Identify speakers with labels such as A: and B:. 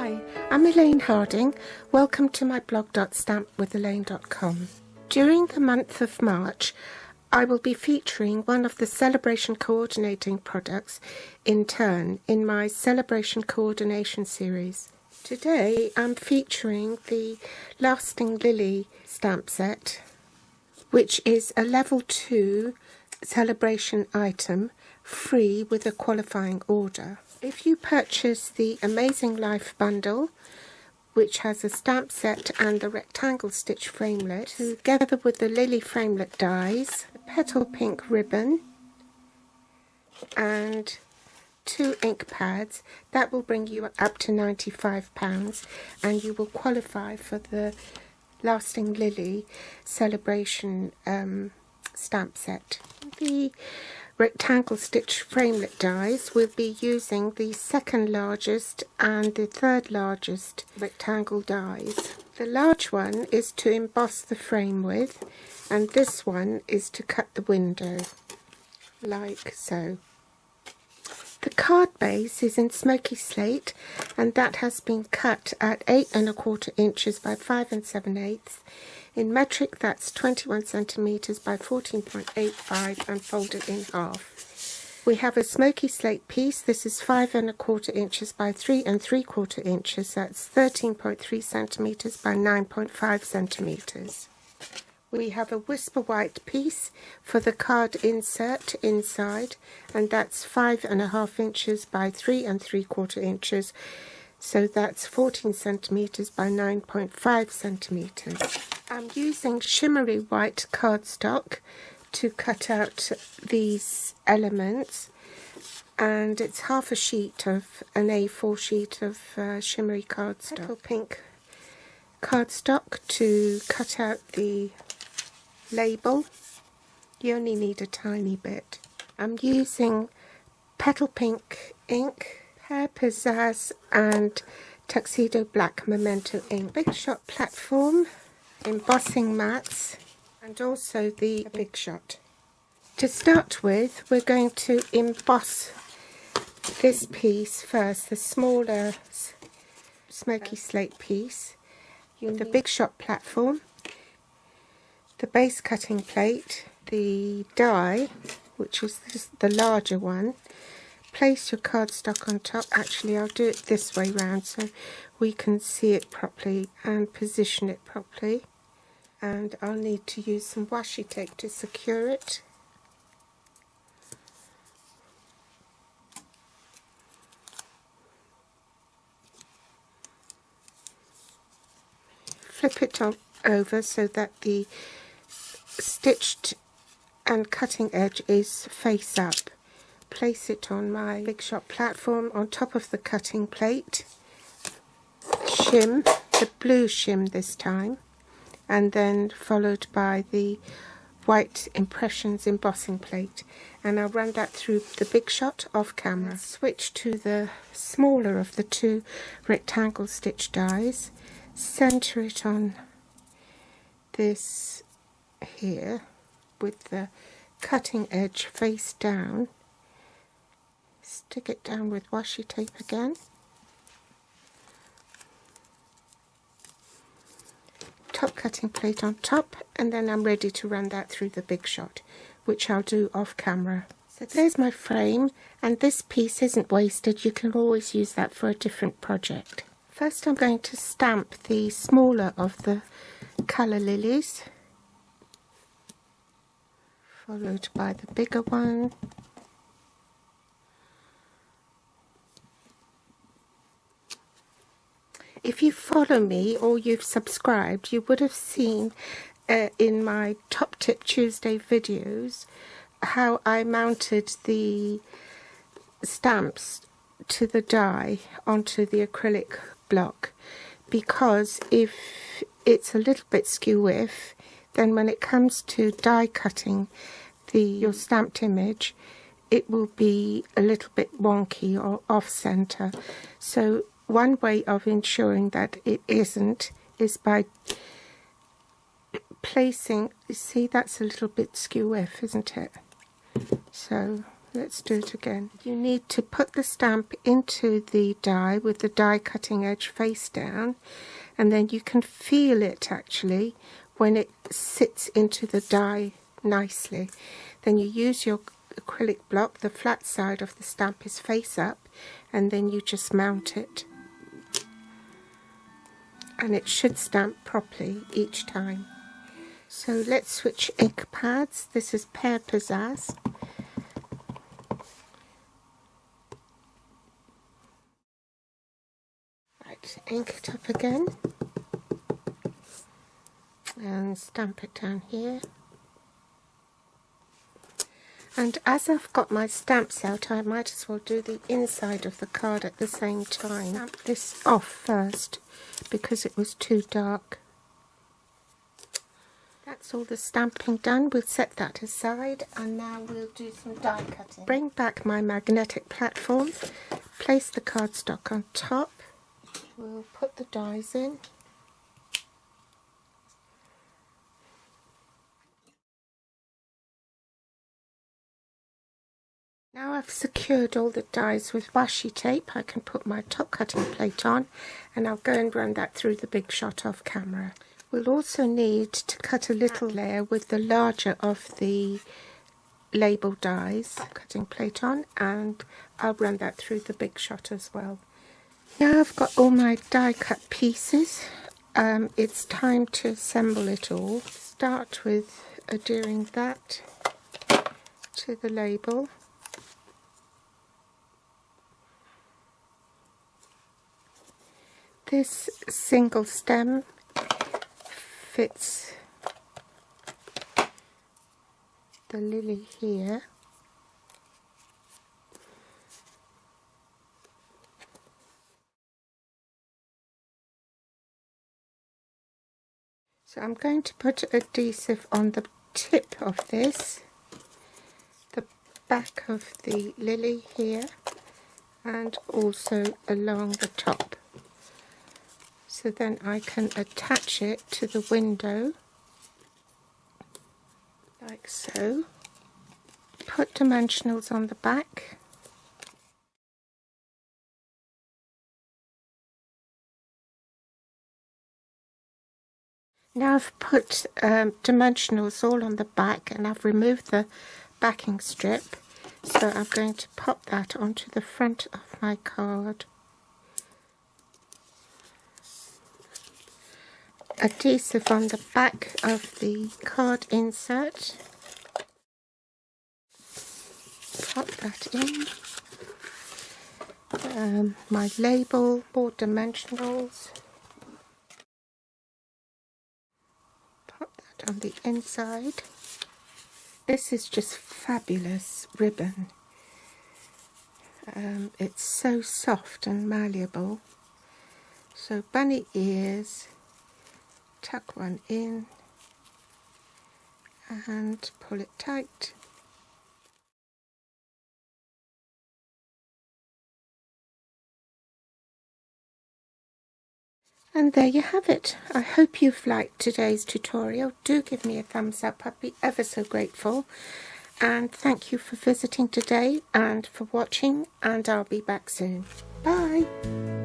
A: Hi, I'm Elaine Harding. Welcome to my blog .stampwithelaine.com. During the month of March, I will be featuring one of the Sale-a-bration coordinating products in turn in my Sale-a-bration coordination series. Today I'm featuring the Lasting Lily stamp set, which is a level 2 Sale-a-bration item, free with a qualifying order. If you purchase the Amazing Life bundle, which has a stamp set and the rectangle stitch framelit, together with the Lily Framelit dies, a petal pink ribbon, and 2 ink pads, that will bring you up to £95, and you will qualify for the Lasting Lily Sale-a-bration stamp set. The rectangle stitch framelit dies will be using the second largest and the third largest rectangle dies. The large one is to emboss the frame with, and this one is to cut the window, like so. The card base is in smoky slate, and that has been cut at 8 1/4 inches by 5 7/8. In metric, that's 21 centimeters by 14.85 and folded in half. We have a smoky slate piece. This is 5 1/4 inches by 3 3/4 inches. That's 13.3 centimeters by 9.5 centimeters. We have a whisper white piece for the card insert inside, and that's 5 1/2 inches by 3 3/4 inches. So that's 14 centimeters by 9.5 centimeters. I'm using shimmery white cardstock to cut out these elements, and it's half a sheet of an A4 sheet of shimmery cardstock. Petal pink cardstock to cut out the label. You only need a tiny bit. I'm using petal pink ink, Pear Pizzazz and Tuxedo Black Memento ink, Big Shot platform, embossing mats, and also the Big Shot. To start with, we're going to emboss this piece first, the smaller smoky slate piece, the Big Shot platform, the base cutting plate, the die, which is the larger one. Place your cardstock on top. Actually, I'll do it this way round so we can see it properly and position it properly. And I'll need to use some washi tape to secure it. Flip it over so that the stitched and cutting edge is face up. Place it on my Big Shot platform on top of the cutting plate. Shim, the blue shim this time, and then followed by the white Impressions embossing plate, and I'll run that through the Big Shot off camera. Switch to the smaller of the 2 rectangle stitch dies, center it on this here with the cutting edge face down. Stick it down with washi tape again. Top cutting plate on top, and then I'm ready to run that through the Big Shot, which I'll do off camera. So there's my frame, and this piece isn't wasted. You can always use that for a different project. First I'm going to stamp the smaller of the colour lilies, followed by the bigger one. If you follow me or you've subscribed, you would have seen in my Top Tip Tuesday videos how I mounted the stamps to the die onto the acrylic block, because if it's a little bit skew-whiff, then when it comes to die cutting your stamped image, it will be a little bit wonky or off-center. So one way of ensuring that it isn't is by placing, you see that's a little bit skew-whiff, isn't it? So Let's do it again. You need to put the stamp into the die with the die cutting edge face down, and then you can feel it actually when it sits into the die nicely. Then you use your acrylic block, the flat side of the stamp is face up, and then you just mount it. And it should stamp properly each time. So let's switch ink pads. This is Pear Pizzazz. Right, ink it up again. And stamp it down here. And as I've got my stamps out, I might as well do the inside of the card at the same time. Stamp this off first because it was too dark. That's all the stamping done. We'll set that aside, and now we'll do some die cutting. Bring back my magnetic platform, place the cardstock on top. We'll put the dies in. Now I've secured all the dies with washi tape, I can put my top cutting plate on, and I'll go and run that through the big shot off camera. We'll also need to cut a little layer with the larger of the label dies. Cutting plate on, and I'll run that through the big shot as well. Now I've got all my die cut pieces. It's time to assemble it all. Start with adhering that to the label. This single stem fits the lily here. So I'm going to put adhesive on the tip of this, the back of the lily here, and also along the top. So then I can attach it to the window, like so. Put dimensionals on the back. Now I've put dimensionals all on the back, and I've removed the backing strip. So I'm going to pop that onto the front of my card. Adhesive on the back of the card insert. Pop that in. My label, more dimensionals. Pop that on the inside. This is just fabulous ribbon. It's so soft and malleable. So bunny ears. Tuck one in and pull it tight. And there you have it. I hope you've liked today's tutorial. Do give me a thumbs up, I'd be ever so grateful. And thank you for visiting today and for watching, and I'll be back soon. Bye!